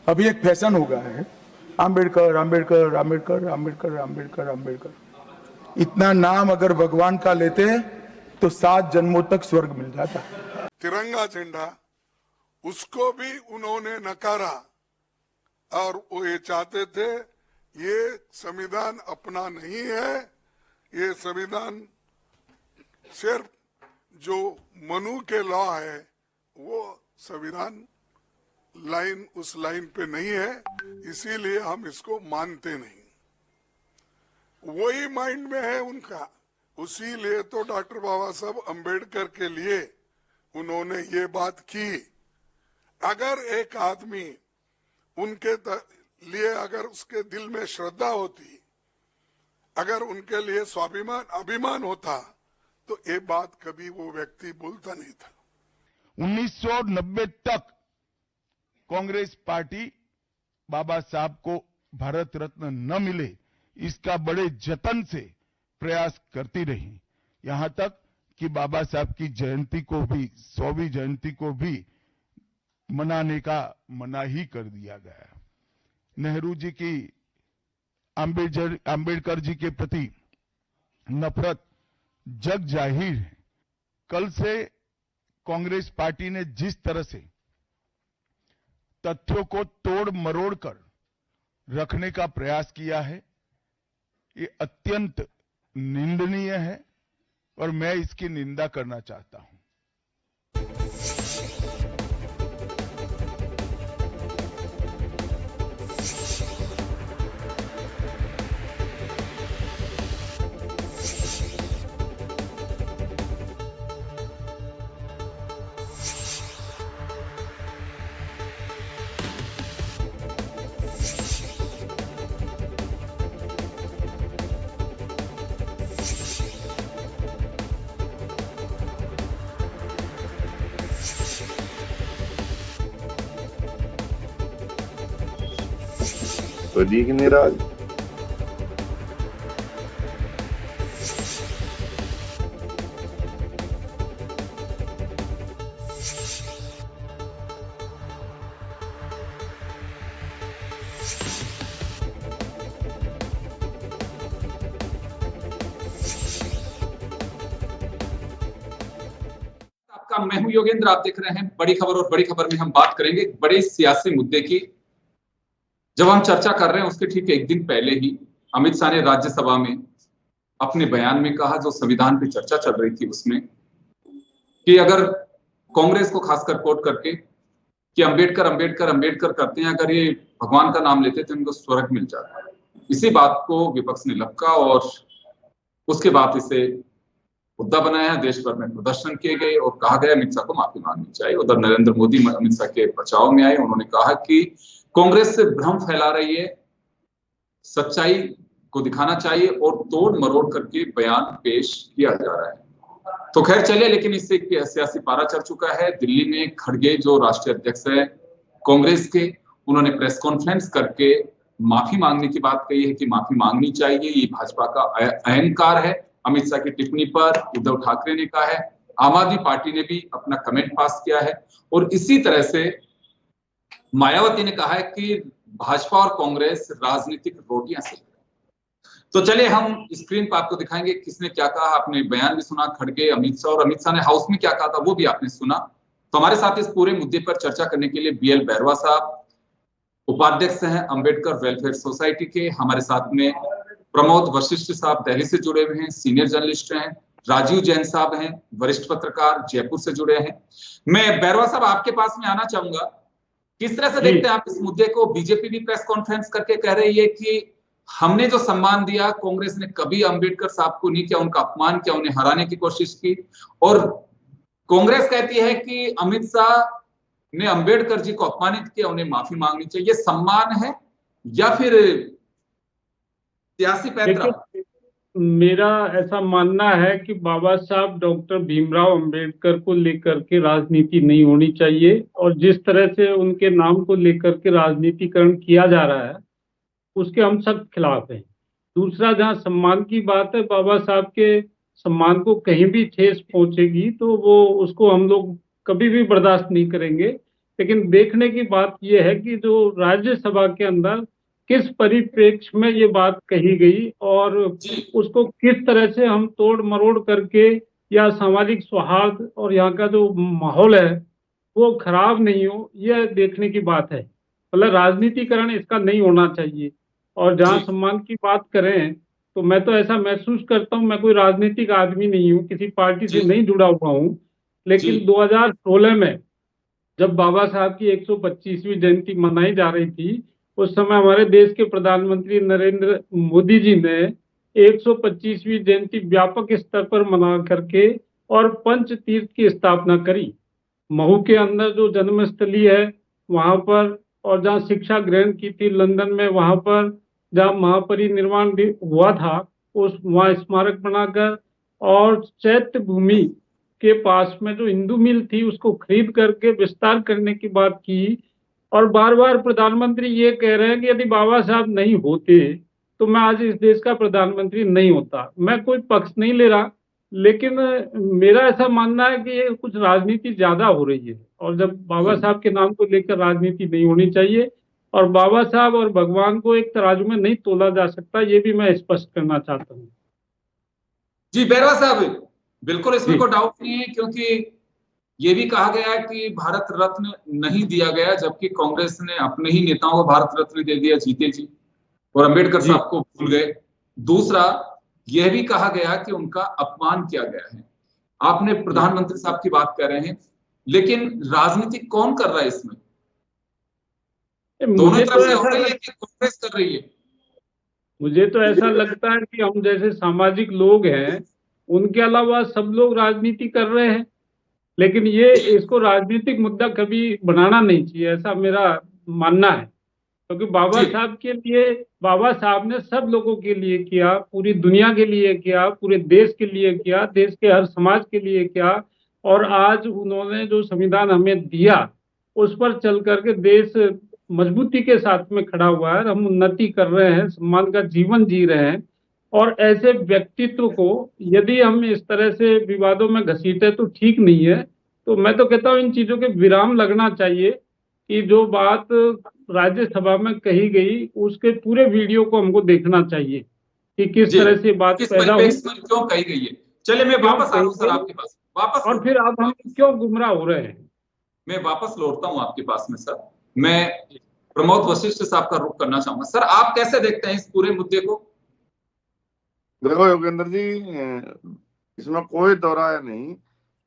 अभी एक फैशन हो गया है, आम्बेडकर आम्बेडकर आम्बेडकर आम्बेडकर आम्बेडकर आम्बेडकर। इतना नाम अगर भगवान का लेते तो 7 जन्मों तक स्वर्ग मिल जाता। तिरंगा झंडा उसको भी उन्होंने नकारा और वो ये चाहते थे ये संविधान अपना नहीं है, ये संविधान सिर्फ जो मनु के लॉ है वो संविधान लाइन उस लाइन पे नहीं है, इसीलिए हम इसको मानते नहीं। वही माइंड में है उनका, उसीलिए तो डॉक्टर बाबा साहब अम्बेडकर के लिए उन्होंने ये बात की। अगर एक आदमी उनके लिए अगर उसके दिल में श्रद्धा होती, अगर उनके लिए स्वाभिमान अभिमान होता तो ये बात कभी वो व्यक्ति बोलता नहीं था। 1990 तक कांग्रेस पार्टी बाबा साहब को भारत रत्न न मिले इसका बड़े जतन से प्रयास करती रही, यहां तक कि बाबा साहब की जयंती को भी 100वीं जयंती को भी मनाने का मना ही कर दिया गया। नेहरू जी की आम्बेडकर जी के प्रति नफरत जग जाहिर है। कल से कांग्रेस पार्टी ने जिस तरह से तथ्यों को तोड़ मरोड़ कर रखने का प्रयास किया है ये अत्यंत निंदनीय है और मैं इसकी निंदा करना चाहता हूं। प्रदीप निराज आपका मैं हूं योगेंद्र, आप देख रहे हैं बड़ी खबर। और बड़ी खबर में हम बात करेंगे बड़े सियासी मुद्दे की। जब हम चर्चा कर रहे हैं उसके ठीक एक दिन पहले ही अमित शाह ने राज्यसभा में अपने बयान में कहा, जो संविधान पे चर्चा चल रही थी उसमें, कि अगर कांग्रेस को खासकर कोट करके कि अंबेडकर अंबेडकर अंबेडकर करते हैं, अगर ये भगवान का नाम लेते तो इनको स्वर्ग मिल जाता है। इसी बात को विपक्ष ने लपका और उसके बाद इसे मुद्दा बनाया, देश भर में प्रदर्शन किए गए और कहा गया अमित शाह को माफी मांगनी चाहिए। उधर नरेंद्र मोदी अमित शाह के बचाव में आए, उन्होंने कहा कि कांग्रेस से भ्रम फैला रही है, सच्चाई को दिखाना चाहिए और तोड़ मरोड़ करके बयान पेश किया जा रहा है। तो खैर चलिए, लेकिन इससे एक सियासी पारा चढ़ चुका है। दिल्ली में खड़गे जो राष्ट्रीय अध्यक्ष है कांग्रेस के, उन्होंने प्रेस कॉन्फ्रेंस करके माफी मांगने की बात कही है कि माफी मांगनी चाहिए, ये भाजपा का अहंकार है। अमित शाह की टिप्पणी पर उद्धव ठाकरे ने कहा है, आम आदमी पार्टी ने भी अपना कमेंट पास किया है और इसी तरह से मायावती ने कहा है कि भाजपा और कांग्रेस राजनीतिक रोटियां सेक रहे हैं। तो चलिए हम स्क्रीन पर आपको दिखाएंगे किसने क्या कहा। आपने बयान भी सुना खड़गे, अमित शाह, और अमित शाह ने हाउस में क्या कहा था वो भी आपने सुना। तो हमारे साथ इस पूरे मुद्दे पर चर्चा करने के लिए BL बैरवा साहब, उपाध्यक्ष हैं अंबेडकर वेलफेयर सोसाइटी के। हमारे साथ में प्रमोद वशिष्ठ साहब दिल्ली से जुड़े हुए हैं, सीनियर जर्नलिस्ट हैं। राजीव जैन साहब हैं, वरिष्ठ पत्रकार, जयपुर से जुड़े हैं। मैं बैरवा साहब आपके पास में आना चाहूंगा, किस तरह से देखते हैं आप इस मुद्दे को? बीजेपी भी प्रेस कॉन्फ्रेंस करके कह रही है कि हमने जो सम्मान दिया, कांग्रेस ने कभी अंबेडकर साहब को नहीं किया, उनका अपमान किया, उन्हें हराने की कोशिश की। और कांग्रेस कहती है कि अमित शाह ने अंबेडकर जी को अपमानित किया, उन्हें माफी मांगनी चाहिए। ये सम्मान है या फिर सियासी पैंतरा? मेरा ऐसा मानना है कि बाबा साहब डॉक्टर भीमराव अंबेडकर को लेकर के राजनीति नहीं होनी चाहिए, और जिस तरह से उनके नाम को लेकर के राजनीतिकरण किया जा रहा है उसके हम सख्त खिलाफ हैं। दूसरा, जहां सम्मान की बात है, बाबा साहब के सम्मान को कहीं भी ठेस पहुंचेगी तो वो उसको हम लोग कभी भी बर्दाश्त नहीं करेंगे। लेकिन देखने की बात यह है कि जो राज्यसभा के अंदर किस परिप्रेक्ष्य में ये बात कही गई और उसको किस तरह से हम तोड़ मरोड़ करके या सामाजिक सौहार्द और यहाँ का जो माहौल है वो खराब नहीं हो, यह देखने की बात है। मतलब राजनीतिकरण इसका नहीं होना चाहिए। और जहाँ जी। सम्मान की बात करें तो मैं तो ऐसा महसूस करता हूँ, मैं कोई राजनीतिक आदमी नहीं हूँ, किसी पार्टी से जी। नहीं जुड़ा हुआ हूँ, जी। लेकिन 2016 में जब बाबा साहब की 125वीं जयंती मनाई जा रही थी, उस समय हमारे देश के प्रधानमंत्री नरेंद्र मोदी जी ने 125वीं जयंती व्यापक स्तर पर मना करके और पंच तीर्थ की स्थापना करी। महू के अंदर जो जन्मस्थली है वहां पर, और जहाँ शिक्षा ग्रहण की थी लंदन में, वहां पर जहाँ महापरिनिर्वाण भी हुआ था, उस वहाँ स्मारक बनाकर, और चैत्य भूमि के पास में जो हिंदू मिल थी उसको खरीद करके विस्तार करने की बात की। और बार बार प्रधानमंत्री ये कह रहे हैं कि यदि बाबा साहब नहीं होते तो मैं आज इस देश का प्रधानमंत्री नहीं होता। मैं कोई पक्ष नहीं ले रहा, लेकिन मेरा ऐसा मानना है कि ये कुछ राजनीति ज्यादा हो रही है, और जब बाबा साहब के नाम को लेकर राजनीति नहीं होनी चाहिए, और बाबा साहब और भगवान को एक तराजू में नहीं तोला जा सकता, ये भी मैं स्पष्ट करना चाहता हूँ। जी बैरवा साहब, बिल्कुल इसमें जी। कोई डाउट नहीं है, क्योंकि ये भी कहा गया है कि भारत रत्न नहीं दिया गया, जबकि कांग्रेस ने अपने ही नेताओं को भारत रत्न दे दिया, जीते जी, और अंबेडकर जी। साहब को भूल गए। दूसरा, यह भी कहा गया कि उनका अपमान किया गया है। आपने प्रधानमंत्री साहब की बात कर रहे हैं, लेकिन राजनीति कौन कर रहा है इसमें? दोनों मुझे तरफ तो से हो ऐसा रही है कि कांग्रेस कर रही है? मुझे तो ऐसा लगता है कि हम जैसे सामाजिक लोग हैं, उनके अलावा सब लोग राजनीति कर रहे हैं, लेकिन ये इसको राजनीतिक मुद्दा कभी बनाना नहीं चाहिए, ऐसा मेरा मानना है। क्योंकि बाबा जी। साहब के लिए, बाबा साहब ने सब लोगों के लिए किया, पूरी दुनिया के लिए किया, पूरे देश के लिए किया, देश के हर समाज के लिए किया, और आज उन्होंने जो संविधान हमें दिया उस पर चल करके देश मजबूती के साथ में खड़ा हुआ है, हम उन्नति कर रहे हैं, सम्मान का जीवन जी रहे हैं। और ऐसे व्यक्तित्व को यदि हम इस तरह से विवादों में घसीटे तो ठीक नहीं है। तो मैं तो कहता हूँ इन चीजों के विराम लगना चाहिए, कि जो बात राज्यसभा में कही गई उसके पूरे वीडियो को हमको देखना चाहिए कि किस जी, तरह से बात किस पैदा हुई, परिप्रेक्ष्य में क्यों कही गई है। चलिए मैं क्यों वापस आ रहा हूँ कही सर गई, आपके पास, वापस और फिर अब हम क्यों गुमराह हो रहे हैं। मैं वापस लौटता हूँ आपके पास में सर। मैं प्रमोद वशिष्ठ साहब का रुख करना चाहूंगा। सर, आप कैसे देखते हैं इस पूरे मुद्दे को? देखो योगेंद्र जी, इसमें कोई दो राय नहीं।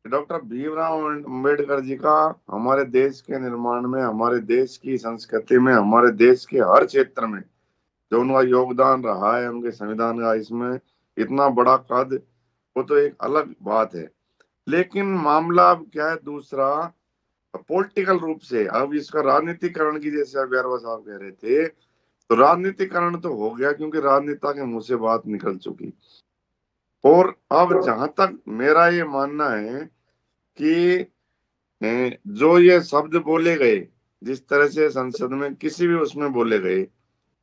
डॉक्टर भीमराव अम्बेडकर जी का हमारे देश के निर्माण में, हमारे देश की संस्कृति में, हमारे देश के हर क्षेत्र में जो उनका योगदान रहा है, उनके संविधान का इसमें इतना बड़ा कद, वो तो एक अलग बात है। लेकिन मामला अब क्या है दूसरा, पॉलिटिकल रूप से अब इसका राजनीतिकरण की, जैसे अभ्यारवा साहब कह रहे थे, तो राजनीतिकरण तो हो गया क्योंकि राजनेता के मुंह से बात निकल चुकी। और अब जहां तक मेरा ये मानना है कि जो ये शब्द बोले गए, जिस तरह से संसद में किसी भी उसमें बोले गए,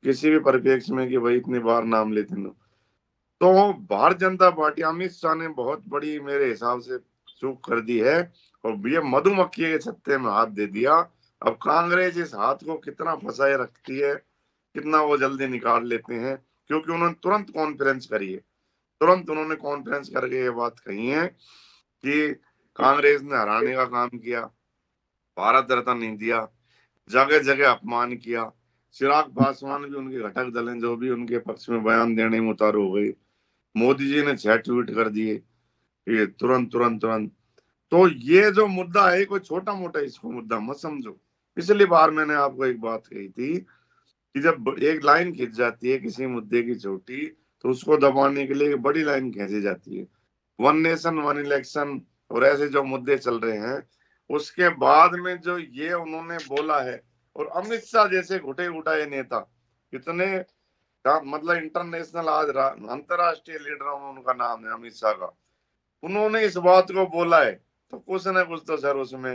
किसी भी परिप्रेक्ष्य में कि भाई इतनी बार नाम लेते ना, तो भारतीय जनता पार्टी, अमित शाह ने बहुत बड़ी मेरे हिसाब से चूक कर दी है, और ये मधुमक्खी के छत्ते में हाथ दे दिया। अब कांग्रेस इस हाथ को कितना फंसाए रखती है, कितना वो जल्दी निकाल लेते हैं, क्योंकि उन्होंने तुरंत कॉन्फ्रेंस करी है, तुरंत उन्होंने कॉन्फ्रेंस करके ये बात कही है कि कांग्रेस ने हराने का काम किया, भारत रत्न नहीं दिया, जगह जगह अपमान किया। चिराग पासवान भी उनके घटक दल हैं, जो भी उनके पक्ष में बयान देने में उतारू हो गई। मोदी जी ने 6 ट्वीट कर दिए, ये तुरंत तुरंत तुरंत। तो ये जो मुद्दा है, कोई छोटा मोटा इसको मुद्दा मत समझो। पिछली बार मैंने आपको एक बात कही थी कि जब एक लाइन खींच जाती है किसी मुद्दे की छोटी, तो उसको दबाने के लिए बड़ी लाइन खींची जाती है। 1 नेशन 1 इलेक्शन और ऐसे जो मुद्दे चल रहे हैं, उसके बाद में जो ये उन्होंने बोला है, और अमित शाह जैसे घुटे घुटाए नेता, इतने मतलब इंटरनेशनल आज अंतरराष्ट्रीय लीडरों में उनका नाम है अमित शाह का, उन्होंने इस बात को बोला है, तो कुछ न कुछ तो सर उसमें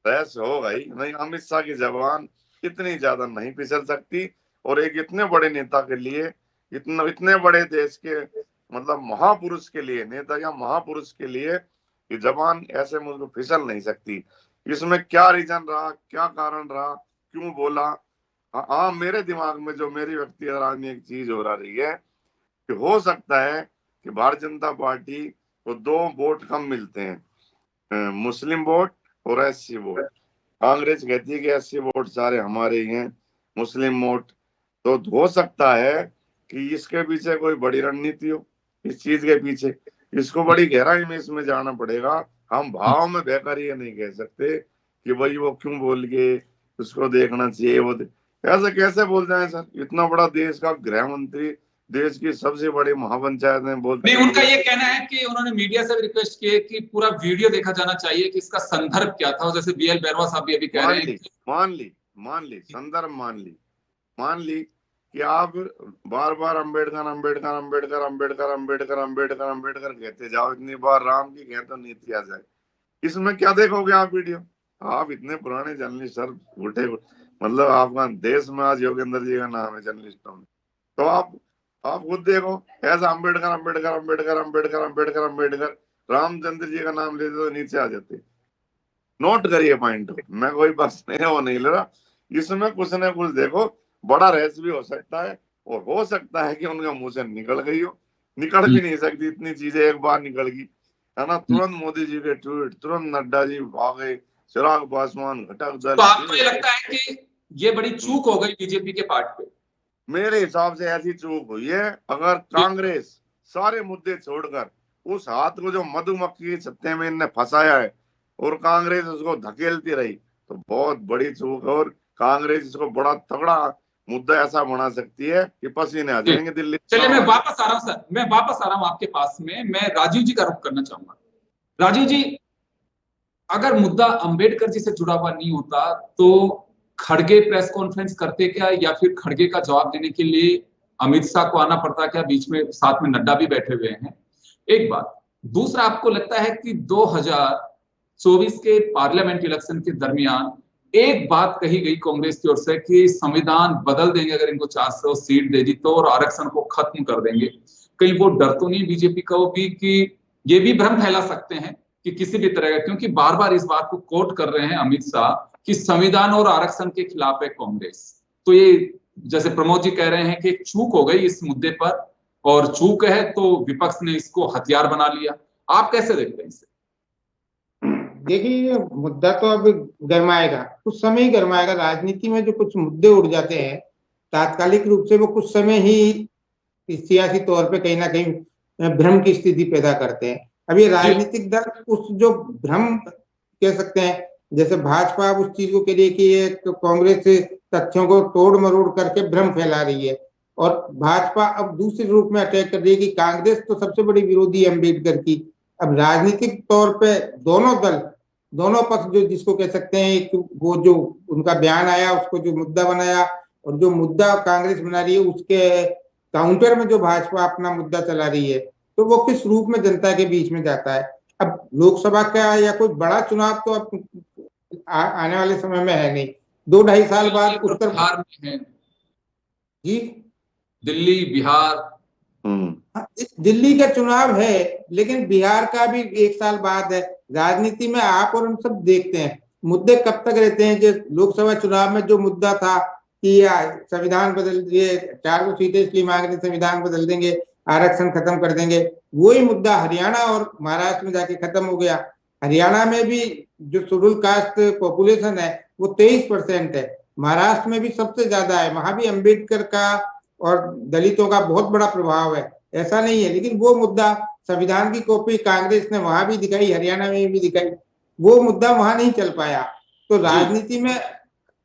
रहस्य होगा ही। नहीं, अमित शाह की जबान इतनी ज्यादा नहीं फिसल सकती, और एक इतने बड़े नेता के लिए, इतने बड़े देश के मतलब महापुरुष के लिए, नेता या महापुरुष के लिए ये जबान ऐसे मुझको फिसल नहीं सकती। इसमें क्या रीजन रहा, क्या कारण रहा, क्यों बोला? हाँ, मेरे दिमाग में जो मेरी व्यक्तिगत राजनीतिक चीज हो रही है कि हो सकता है कि भारतीय जनता पार्टी को 2 वोट कम मिलते हैं, मुस्लिम वोट और एससी वोट। कांग्रेस कहती है कि एससी वोट सारे हमारे ही हैं, मुस्लिम वोट। तो हो सकता है कि इसके पीछे कोई बड़ी रणनीति हो, इस चीज के पीछे। इसको बड़ी गहराई में इसमें जाना पड़ेगा। हम भाव में बहकर ये नहीं कह सकते कि भाई वो क्यों बोल गए, उसको देखना चाहिए। वो ऐसे कैसे बोल जाए सर? इतना बड़ा देश का गृह मंत्री, देश की सबसे बड़ी महापंचायत में बोलते नहीं, उनका ये कहना है कि उन्होंने मीडिया से भी रिक्वेस्ट की है कि पूरा वीडियो देखा जाना चाहिए कि इसका संदर्भ क्या था। जैसे बीएल बैरवा साहब भी अभी कह रहे हैं। मान ली संदर्भ मान ली कि आप बार बार अंबेडकर अंबेडकर अंबेडकर अंबेडकर अंबेडकर अंबेडकर अंबेडकर कहते जाओ, इतनी बार राम की कहते नीति आ जाए। इसमें क्या देखोगे आप वीडियो? आप इतने पुराने जर्नलिस्ट सर, उल्टे मतलब आपका देश में आज योगेंद्र जी का नाम है जर्नलिस्टों में, तो आप खुद देखो। ऐसा अंबेडकर अंबेडकर अंबेडकर अंबेडकर अंबेडकर अंबेडकर रामचंद्र जी का नाम लेते तो नीचे आ जाते। नोट करिए पॉइंट, मैं कोई बस वो नहीं ले रहा। इसमें कुछ न कुछ देखो, बड़ा रहस्य भी हो सकता है, और हो सकता है कि उनका मुंह से निकल गई हो। निकल भी नहीं सकती, इतनी चीजें एक बार निकल गई है ना। तुरंत मोदी जी के ट्वीट, तुरंत नड्डा जी भागे, चिराग पासवान, घटक दल। तो आपको ये लगता है कि ये बड़ी चूक हो गई बीजेपी के पार्ट पे? मेरे हिसाब से ऐसी चूक हुई है। अगर कांग्रेस सारे मुद्दे छोड़कर उस हाथ को जो मधुमक्खी के छत्ते में इनने फंसाया है और कांग्रेस उसको धकेलती रही, तो बहुत बड़ी चूक है। और कांग्रेस इसको बड़ा तगड़ा मुद्दा ऐसा बना सकती है कि पसीने आ जाएंगे दिल्ली। चलिए, मैं वापस आ रहा हूं सर, मैं वापस आ रहा हूं आपके पास में। मैं राजीव जी का रुख करना चाहूंगा। राजीव जी, अगर मुद्दा अंबेडकर जी से जुड़ा हुआ नहीं होता तो खड़गे प्रेस कॉन्फ्रेंस करते क्या, या फिर खड़गे का जवाब देने के लिए अमित शाह को आना पड़ता क्या? बीच में साथ में नड्डा भी बैठे हुए हैं। एक बात। दूसरा, आपको लगता है कि 2024 के पार्लियामेंट इलेक्शन के दरमियान एक बात कही गई कांग्रेस की ओर से कि संविधान बदल देंगे अगर इनको 400 सीट दे दी तो, और आरक्षण को खत्म कर देंगे? कहीं वो डर तो नहीं बीजेपी का भी कि ये भी भ्रम फैला सकते हैं कि किसी भी तरह का, क्योंकि बार बार इस बात को कोट कर रहे हैं अमित शाह कि संविधान और आरक्षण के खिलाफ है कांग्रेस। तो ये जैसे प्रमोद जी कह रहे हैं कि चूक हो गई इस मुद्दे पर, और चूक है तो विपक्ष ने इसको हथियार बना लिया। आप कैसे देखते हैं इसे? देखिए, मुद्दा तो अब गरमाएगा, कुछ समय ही गरमाएगा। राजनीति में जो कुछ मुद्दे उठ जाते हैं तात्कालिक रूप से, वो कुछ समय ही सियासी तौर पे कहीं ना कहीं भ्रम की स्थिति पैदा करते हैं। अब ये राजनीतिक दल उस जो भ्रम कह सकते हैं, जैसे भाजपा उस चीज को कह रही है कि ये कांग्रेस तथ्यों को तोड़ मरोड़ करके भ्रम फैला रही है, और भाजपा अब दूसरे रूप में अटैक कर रही है कि कांग्रेस तो सबसे बड़ी विरोधी है अम्बेडकर की। अब राजनीतिक तौर पे दोनों दल, दोनों पक्ष जो जिसको कह सकते हैं, वो जो उनका बयान आया उसको जो मुद्दा बनाया, और जो मुद्दा कांग्रेस बना रही है उसके काउंटर में जो भाजपा अपना मुद्दा चला रही है, तो वो किस रूप में जनता के बीच में जाता है। अब लोकसभा का या कोई बड़ा चुनाव तो अब आने वाले समय में है नहीं, 2-2.5 साल बाद उत्तर बिहार में है जी, दिल्ली बिहार, दिल्ली का चुनाव है, लेकिन बिहार का भी 1 साल बाद है। राजनीति में आप और हम सब देखते हैं मुद्दे कब तक रहते हैं। जो लोकसभा चुनाव में जो मुद्दा था कि संविधान बदल दिए, 400 सीटें इसलिए मांग रहे, संविधान बदल देंगे, आरक्षण खत्म कर देंगे, वही मुद्दा हरियाणा और महाराष्ट्र में जाके खत्म हो गया। हरियाणा में भी जो शेड्यूल कास्ट पॉपुलेशन है वो 23% है, महाराष्ट्र में भी सबसे ज्यादा है, वहां भी अम्बेडकर का और दलितों का बहुत बड़ा प्रभाव है, ऐसा नहीं है। लेकिन वो मुद्दा, संविधान की कॉपी कांग्रेस ने वहां भी दिखाई, हरियाणा में भी दिखाई, वो मुद्दा वहां नहीं चल पाया। तो राजनीति में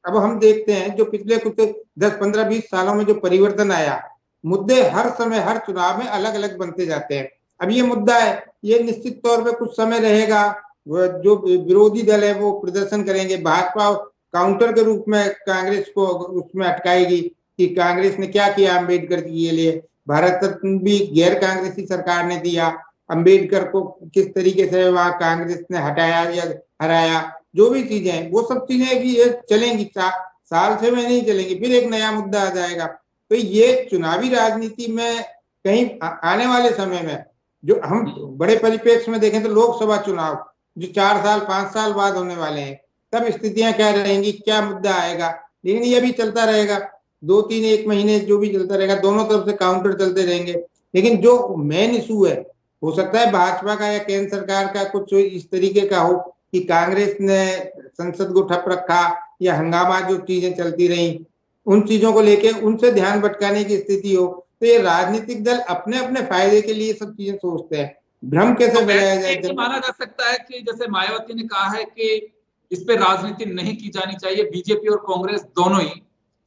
अब हम देखते हैं जो पिछले कुछ 10, 15, 20 सालों में जो परिवर्तन आया, मुद्दे हर समय हर चुनाव में अलग अलग बनते जाते हैं। अब ये मुद्दा है, ये निश्चित तौर पे कुछ समय रहेगा, जो विरोधी दल है वो प्रदर्शन करेंगे, भाजपा काउंटर के रूप में कांग्रेस को उसमें अटकाएगी कि कांग्रेस ने क्या किया अम्बेडकर के लिए। भारत रत्न भी गैर कांग्रेसी सरकार ने दिया, अम्बेडकर को किस तरीके से वहां कांग्रेस ने हटाया या हराया, जो भी चीजें हैं वो सब चीजें भी ये चलेंगी, साल 6 में नहीं चलेंगी, फिर एक नया मुद्दा आ जाएगा। तो ये चुनावी राजनीति में कहीं आने वाले समय में, जो हम बड़े परिप्रेक्ष्य में देखें तो लोकसभा चुनाव जो 4 साल 5 साल बाद होने वाले हैं, तब स्थितियां क्या रहेंगी, क्या मुद्दा आएगा। लेकिन ये भी चलता रहेगा 2-3 1 महीने, जो भी चलता रहेगा, दोनों तरफ से काउंटर चलते रहेंगे। लेकिन जो मेन इशू है, हो सकता है भाजपा का या केंद्र सरकार का कुछ इस तरीके का हो कि कांग्रेस ने संसद को ठप रखा या हंगामा जो चीजें चलती रही, उन चीजों को लेके उनसे ध्यान भटकाने की स्थिति हो। तो ये राजनीतिक दल अपने अपने फायदे के लिए सब चीजें सोचते हैं। भ्रम कैसे फैलाया जाए। तो माना जा सकता है कि जैसे मायावती ने कहा है कि इस पे राजनीति नहीं की जानी चाहिए, बीजेपी और कांग्रेस दोनों ही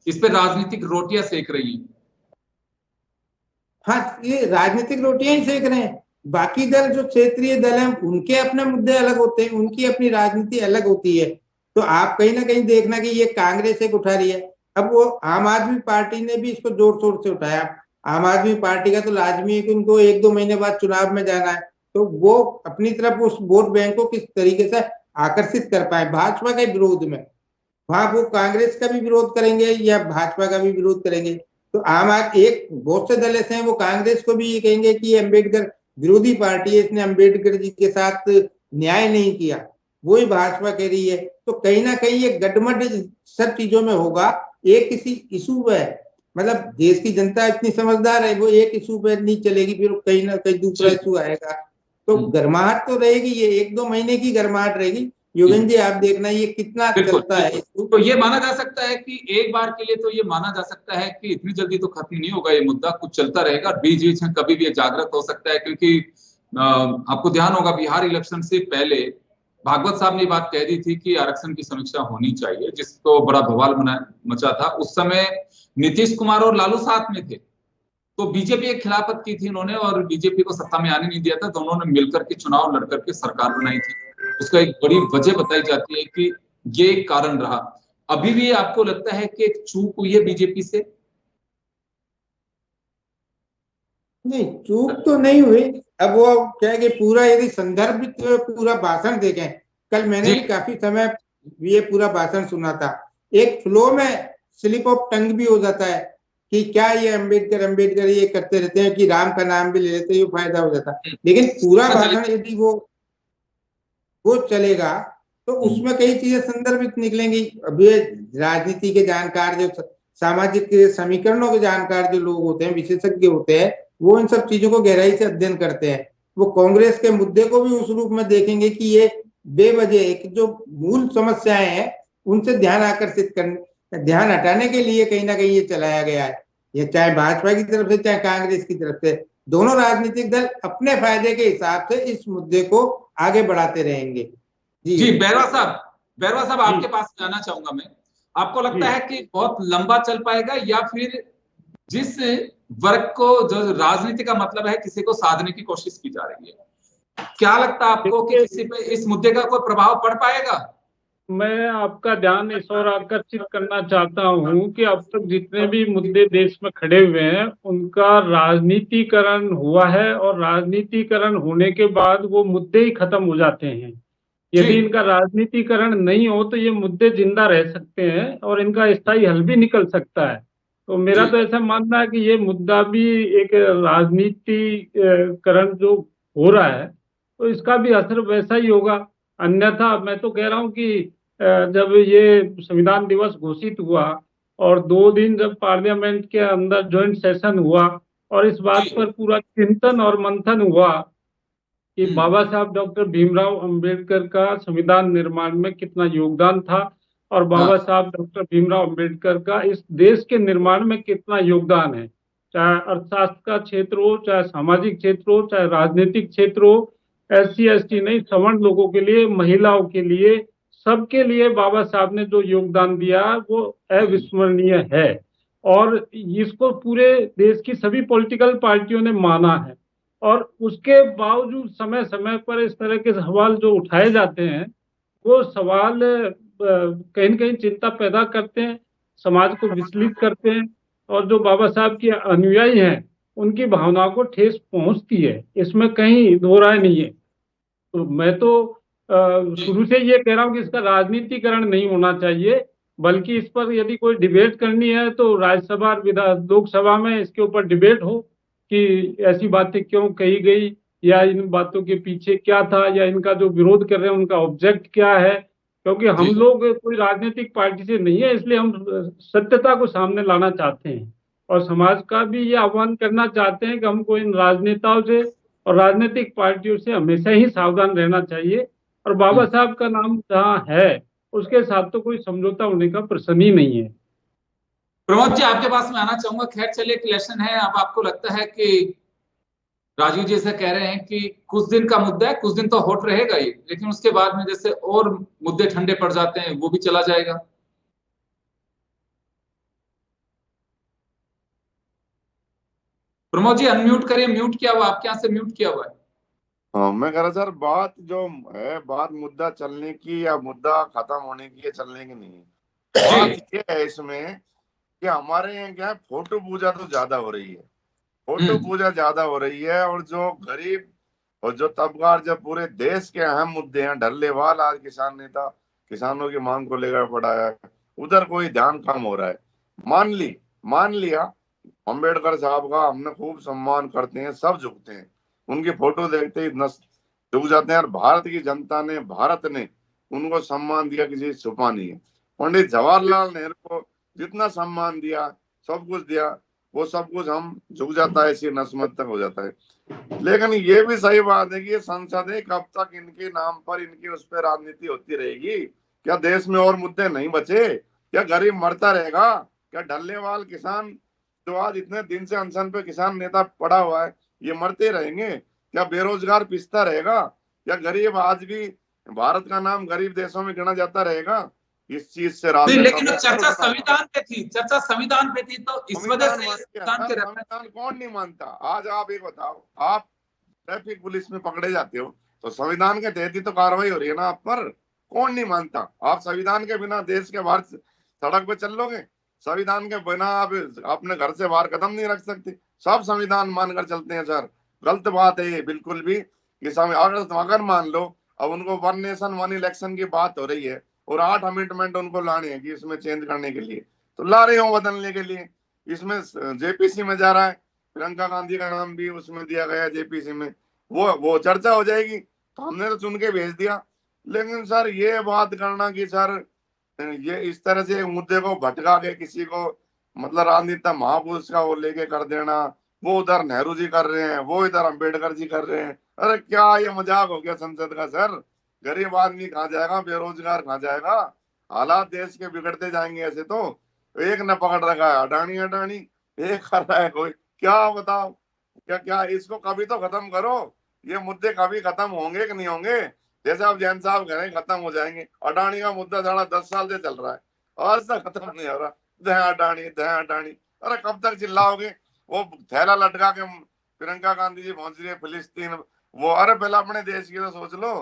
इस पे राजनीतिक रोटियां सेक रही हैं। हाँ, ये राजनीतिक रोटियां ही सेक रहे हैं। बाकी दल जो क्षेत्रीय दल हैं, उनके अपने मुद्दे अलग होते हैं, उनकी अपनी राजनीति अलग होती है। तो आप कहीं ना कहीं देखना कि ये कांग्रेस एक उठा रही है। अब वो आम आदमी पार्टी ने भी इसको जोर शोर से उठाया। आम आदमी पार्टी का तो लाजमी है कि उनको 1-2 महीने बाद चुनाव में जाना है, तो वो अपनी तरफ उस वोट बैंक को किस तरीके से आकर्षित कर पाए भाजपा के विरोध में। वहां वो कांग्रेस का भी विरोध करेंगे या भाजपा का भी विरोध करेंगे। तो आम आदमी, एक बहुत से दल ऐसे हैं वो कांग्रेस को भी ये कहेंगे कि ये अम्बेडकर विरोधी पार्टी है, इसने अम्बेडकर जी के साथ न्याय नहीं किया, वो ही भाजपा कह रही है। तो कहीं ना कहीं ये गठमड सब चीजों में होगा। एक किसी इशू पे, मतलब देश की जनता इतनी समझदार है, वो एक इशू पे नहीं चलेगी, फिर कहीं ना कहीं दूसरा इशू आएगा। तो गर्माहट तो रहेगी, ये 1-2 महीने की गर्माहट रहेगी। योगेंद्र जी आप देखना ये कितना चलता है। तो ये माना जा सकता है कि एक बार के लिए तो ये माना जा सकता है कि इतनी जल्दी तो खत्म नहीं होगा ये मुद्दा, कुछ चलता रहेगा। बीच बीच में कभी भी जागृत हो सकता है, क्योंकि आपको ध्यान होगा बिहार इलेक्शन से पहले भागवत साहब ने बात कह दी थी कि आरक्षण की समीक्षा होनी चाहिए, जिसको बड़ा बवाल मचा था। उस समय नीतीश कुमार और लालू साथ में थे, तो बीजेपी के खिलाफत की थी इन्होंने और बीजेपी को सत्ता में आने नहीं दिया था। दोनों ने मिलकर के चुनाव लड़कर के सरकार बनाई थी। उसका एक बड़ी वजह बताई जाती है कि ये एक कारण रहा। अभी भी आपको लगता है कि एक चूक हुई है बीजेपी से? नहीं, चूक तो नहीं हुई। अब वो क्या है कि पूरा यदि संदर्भित पूरा भाषण देखें, कल मैंने भी काफी समय ये पूरा भाषण सुना था। एक फ्लो में स्लिप ऑफ टंग भी हो जाता है कि क्या ये अम्बेडकर ये करते रहते हैं कि राम का नाम भी ले लेते हैं, ये फायदा हो जाता है। लेकिन पूरा भाषण यदि वो चलेगा तो उसमें कई चीजें संदर्भित निकलेंगी। अभी राजनीति के जानकार, जो सामाजिक समीकरणों के जानकार जो लोग होते हैं, विशेषज्ञ होते हैं, वो इन सब चीजों को गहराई से अध्ययन करते हैं। वो कांग्रेस के मुद्दे को भी उस रूप में देखेंगे कि ये बेवजह जो मूल समस्याएं हैं उनसे ध्यान आकर्षित करने, ध्यान हटाने के लिए कहीं ना कहीं ये चलाया गया है। ये चाहे भाजपा की तरफ से चाहे कांग्रेस की तरफ से, दोनों राजनीतिक दल अपने फायदे के हिसाब से इस मुद्दे को आगे बढ़ाते रहेंगे। जी बैरवा साहब आपके पास जाना चाहूंगा मैं। आपको लगता है कि बहुत लंबा चल पाएगा, या फिर जिस वर्ग को, जो राजनीति का मतलब है, किसी को साधने की कोशिश की जा रही है, क्या लगता है आपको कि किसी पे इस मुद्दे का कोई प्रभाव पड़ पाएगा? मैं आपका ध्यान इस ओर आकर्षित करना चाहता हूं कि अब तक जितने भी मुद्दे देश में खड़े हुए हैं उनका राजनीतिकरण हुआ है, और राजनीतिकरण होने के बाद वो मुद्दे ही खत्म हो जाते हैं। यदि इनका राजनीतिकरण नहीं हो तो ये मुद्दे जिंदा रह सकते हैं और इनका स्थायी हल भी निकल सकता है। तो मेरा तो ऐसा मानना है कि ये मुद्दा भी एक राजनीतिकरण जो हो रहा है तो इसका भी असर वैसा ही होगा। अन्यथा मैं तो कह रहा हूँ कि जब ये संविधान दिवस घोषित हुआ और 2 दिन जब पार्लियामेंट के अंदर ज्वाइंट सेशन हुआ और इस बात पर पूरा चिंतन और मंथन हुआ कि बाबा साहब डॉक्टर भीमराव अंबेडकर का संविधान निर्माण में कितना योगदान था और बाबा साहब डॉक्टर भीमराव अंबेडकर का इस देश के निर्माण में कितना योगदान है, चाहे अर्थशास्त्र का क्षेत्र हो, चाहे सामाजिक क्षेत्र हो, चाहे राजनीतिक क्षेत्र हो, SC ST नहीं, सवर्ण लोगों के लिए, महिलाओं के लिए, सबके लिए बाबा साहब ने जो योगदान दिया वो अविस्मरणीय है। और इसको पूरे देश की सभी पॉलिटिकल पार्टियों ने माना है। और उसके बावजूद समय समय पर इस तरह के सवाल जो उठाए जाते हैं वो सवाल कहीं न कहीं चिंता पैदा करते हैं, समाज को विचलित करते हैं, और जो बाबा साहब के अनुयायी हैं उनकी भावनाओं को ठेस पहुंचती है, इसमें कहीं दो राय नहीं है। तो मैं तो शुरू से ये कह रहा हूँ कि इसका राजनीतिकरण नहीं होना चाहिए, बल्कि इस पर यदि कोई डिबेट करनी है तो राज्यसभा लोकसभा में इसके ऊपर डिबेट हो कि ऐसी बातें क्यों कही गई, या इन बातों के पीछे क्या था, या इनका जो विरोध कर रहे हैं उनका ऑब्जेक्ट क्या है। क्योंकि हम जी। लोग कोई राजनीतिक पार्टी से नहीं है, इसलिए हम सत्यता को सामने लाना चाहते हैं और समाज का भी ये आह्वान करना चाहते हैं कि हमको इन राजनेताओं से और राजनीतिक पार्टियों से हमेशा ही सावधान रहना चाहिए। और बाबा साहब का नाम जहाँ है उसके साथ तो कोई समझौता होने का प्रश्न ही नहीं है। प्रमोद जी, आपके पास में आना चाहूंगा। खैर चलिए, एक इलेक्शन है, अब आपको लगता है कि राजीव जी से कह रहे हैं कि कुछ दिन का मुद्दा है, कुछ दिन तो हॉट रहेगा ही, लेकिन उसके बाद में जैसे और मुद्दे ठंडे पड़ जाते हैं वो भी चला जाएगा। प्रमोद जी अनम्यूट करिए, म्यूट किया हुआ, आपके यहाँ से म्यूट किया हुआ है। हाँ, मैं कह रहा सर, बात जो है, बात मुद्दा चलने की या मुद्दा खत्म होने की, या चलने की नहीं है। बात ये है इसमें कि हमारे यहाँ क्या है, फोटो पूजा तो ज्यादा हो रही है, फोटो पूजा ज्यादा हो रही है। और जो गरीब और जो तबका, जब पूरे देश के अहम मुद्दे हैं, डल्लेवाल आज किसान नेता किसानों की मांग को लेकर पड़ा है, उधर कोई ध्यान कम हो रहा है। मान लिया अम्बेडकर साहब का हमने खूब सम्मान करते हैं, सब झुकते हैं, उनकी फोटो देखते ही नस झुक जाते हैं। और भारत की जनता ने, भारत ने उनको सम्मान दिया, किसी से छुपा नहीं है। पंडित जवाहरलाल नेहरू को जितना सम्मान दिया, सब कुछ दिया, वो सब कुछ हम झुक जाता है, इसी नस्मत तक हो जाता है। लेकिन ये भी सही बात है कि ये संसद है, कब तक इनके नाम पर, इनकी उस पर राजनीति होती रहेगी? क्या देश में और मुद्दे नहीं बचे? क्या गरीब मरता रहेगा? क्या डल्लेवाल किसान जो आज इतने दिन से अनशन पे किसान नेता पड़ा हुआ है, ये मरते रहेंगे? क्या बेरोजगार पिसता रहेगा? क्या गरीब आज भी, भारत का नाम गरीब देशों में गिना जाता रहेगा? इस चीज से लेकिन चर्चा संविधान पे थी, चर्चा संविधान पे थी, तो इस वजह से संविधान कौन नहीं मानता? आज आप एक बताओ, आप ट्रैफिक पुलिस में पकड़े जाते हो तो संविधान के तहत ही तो कार्रवाई हो रही है ना आप पर। कौन नहीं मानता? आप संविधान के बिना देश के बाहर सड़क पे चल लोगे? संविधान के बिना आप अपने घर से बाहर कदम नहीं रख सकते। सब संविधान मानकर चलते हैं सर। गलत बात है ये बिल्कुल भी। अगर मान लो अब उनको वन नेशन वन इलेक्शन की बात हो रही है और 8 अमेंडमेंट उनको लाने हैं कि इसमें चेंज करने के लिए, तो ला रहे हो बदलने के लिए। इसमें जेपीसी में जा रहा है, प्रियंका गांधी का नाम भी उसमें दिया गया है जेपीसी में, वो चर्चा हो जाएगी, तो हमने तो चुन के भेज दिया। लेकिन सर ये बात करना कि सर ये इस तरह से मुद्दे को भटका के किसी को, मतलब राजनीति महापुरुष का वो लेके कर देना, वो उधर नेहरू जी कर रहे हैं, वो इधर अंबेडकर जी कर रहे हैं। अरे क्या ये मजाक हो गया संसद का सर? गरीब आदमी कहाँ जाएगा, बेरोजगार कहाँ जाएगा? हालात देश के बिगड़ते जाएंगे ऐसे तो। एक ने पकड़ रखा है अडानी, एक कर रहा है कोई, क्या बताओ? क्या इसको कभी तो खत्म करो। ये मुद्दे कभी खत्म होंगे कि नहीं होंगे? जैसे आप जैन साहब कह रहे हैं खत्म हो जाएंगे, अडानी का मुद्दा साढ़ा 10 साल से चल रहा है, आज तक खत्म नहीं हो रहा। दया अडानी, अरे कब तक चिल्लाओगे? वो थैला लटका के प्रियंका गांधी जी पहुंच रही है फिलिस्तीन, वो अरे पहले अपने देश की तो सोच लो,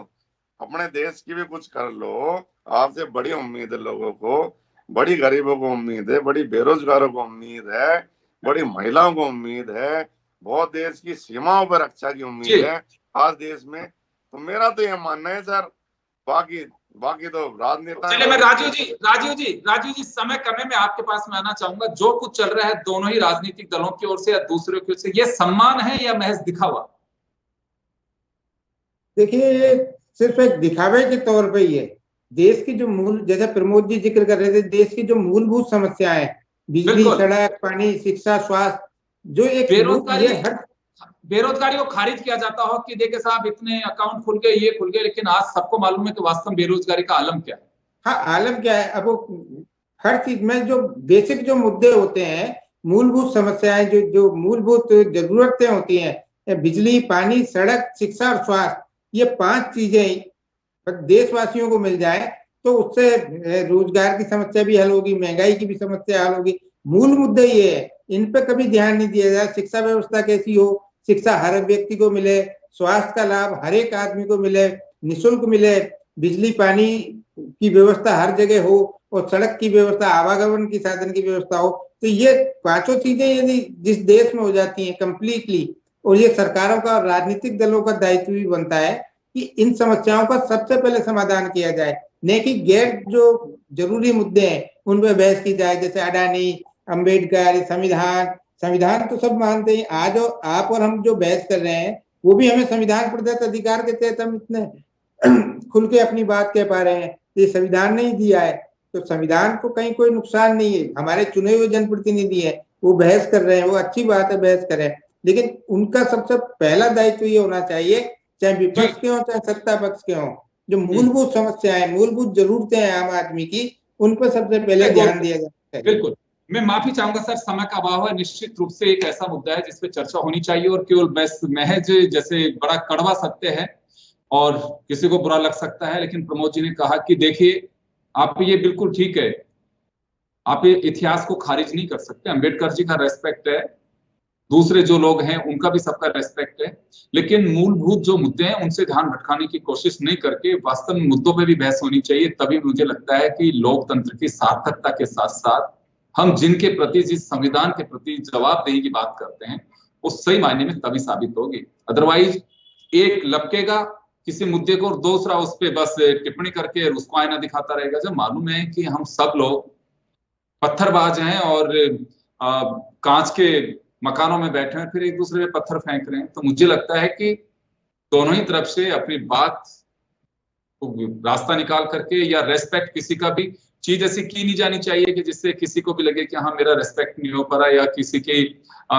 अपने देश की भी कुछ कर लो। आपसे बड़ी उम्मीद है लोगों को, बड़ी गरीबों को उम्मीद है, बड़ी बेरोजगारों को उम्मीद है, बड़ी महिलाओं को उम्मीद है, बहुत देश की सीमाओं पर रक्षा की उम्मीद है आज देश में। तो मेरा तो ये मानना है सर, बाकी तो राजनेता। चलिए मैं राजीव जी समय करने में आपके पास में आना चाहूंगा। जो कुछ चल रहा है दोनों ही राजनीतिक दलों की ओर से या दूसरों की ओर से, ये सम्मान है या महज दिखावा? देखिए, ये सिर्फ एक दिखावे के तौर पे ही है। देश की जो मूल, जैसे प्रमोद जी जिक्र कर रहे थे, देश की जो मूलभूत समस्याएं, बिजली, सड़क, पानी, शिक्षा, स्वास्थ्य, जो एक बेरोजगारी को खारिज किया जाता हो कि देखिए साहब इतने अकाउंट खुल गए, ये खुल गए, लेकिन आज सबको मालूम है कि वास्तव में बेरोजगारी का आलम क्या है। हाँ, आलम क्या है? अब वो हर चीज में जो बेसिक जो मुद्दे होते हैं, मूलभूत समस्याएं, जो मूलभूत जरूरतें होती हैं, बिजली, पानी, सड़क, शिक्षा और स्वास्थ्य, ये 5 चीजें देशवासियों को मिल जाए तो उससे रोजगार की समस्या भी हल होगी, महंगाई की भी समस्या हल होगी। मूल मुद्दे ये है, इन पे कभी ध्यान नहीं दिया जाए। शिक्षा व्यवस्था कैसी हो, शिक्षा हर व्यक्ति को मिले, स्वास्थ्य का लाभ हर एक आदमी को मिले, निःशुल्क मिले, बिजली पानी की व्यवस्था हर जगह हो और सड़क की व्यवस्था, आवागमन की साधन की व्यवस्था हो। तो ये 5 चीजें यदि जिस देश में हो जाती हैं कंप्लीटली, और ये सरकारों का और राजनीतिक दलों का दायित्व भी बनता है कि इन समस्याओं का सबसे पहले समाधान किया जाए, न कि गैर जो जरूरी मुद्दे हैं उन पर बहस की जाए। जैसे अडानी, अंबेडकर, संविधान तो सब मानते हैं। आज आप और हम जो बहस कर रहे हैं वो भी हमें संविधान प्रदत्त अधिकार के तहत हम इतने खुल के अपनी बात कह पा रहे हैं। ये संविधान नहीं दिया है, तो संविधान को कहीं कोई नुकसान नहीं है। हमारे चुने हुए जनप्रतिनिधि हैं, वो बहस कर रहे हैं, वो अच्छी बात है, बहस करें, लेकिन उनका सबसे पहला दायित्व ये होना चाहिए, चाहे विपक्ष के हों चाहे सत्ता पक्ष के हों, जो मूलभूत समस्याएं, मूलभूत जरूरतें हैं आम आदमी की, उन पर सबसे पहले ध्यान दिया जाए। बिल्कुल, मैं माफी चाहूंगा सर, समय का अभाव है। निश्चित रूप से एक ऐसा मुद्दा है जिसपे चर्चा होनी चाहिए, और केवल महज जैसे बड़ा कड़वा सत्य है और किसी को बुरा लग सकता है, लेकिन प्रमोद जी ने कहा कि देखिए, आप ये बिल्कुल ठीक है, आप ये इतिहास को खारिज नहीं कर सकते। अंबेडकर जी का रेस्पेक्ट है, दूसरे जो लोग हैं उनका भी सबका रेस्पेक्ट है, लेकिन मूलभूत जो मुद्दे हैं उनसे ध्यान भटकाने की कोशिश नहीं करके वास्तव में मुद्दों पे भी बहस होनी चाहिए। तभी मुझे लगता है कि लोकतंत्र की सार्थकता के साथ साथ हम जिनके प्रति, जिस संविधान के प्रति जवाबदेही की बात करते हैं, वो सही मायने में तभी साबित होगी। अदरवाइज एक लपकेगा किसी मुद्दे को और दूसरा उस पर बस टिप्पणी करके उसको आईना दिखाता रहेगा। जब मालूम है कि हम सब लोग पत्थरबाज हैं और कांच के मकानों में बैठे हैं, फिर एक दूसरे पे पत्थर फेंक रहे हैं, तो मुझे लगता है कि दोनों ही तरफ से अपनी बात को रास्ता निकाल करके, या रेस्पेक्ट किसी का भी चीज ऐसी की नहीं जानी चाहिए कि जिससे किसी को भी लगे कि हाँ मेरा रेस्पेक्ट नहीं हो पा रहा, या किसी के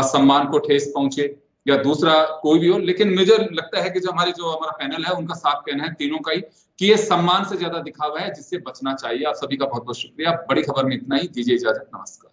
सम्मान को ठेस पहुंचे, या दूसरा कोई भी हो। लेकिन मुझे लगता है कि जो हमारा पैनल है उनका साफ कहना है तीनों का ही कि ये सम्मान से ज्यादा दिखावा है, जिससे बचना चाहिए। आप सभी का बहुत बहुत शुक्रिया। बड़ी खबर में इतना ही, दीजिए इजाजत, नमस्कार।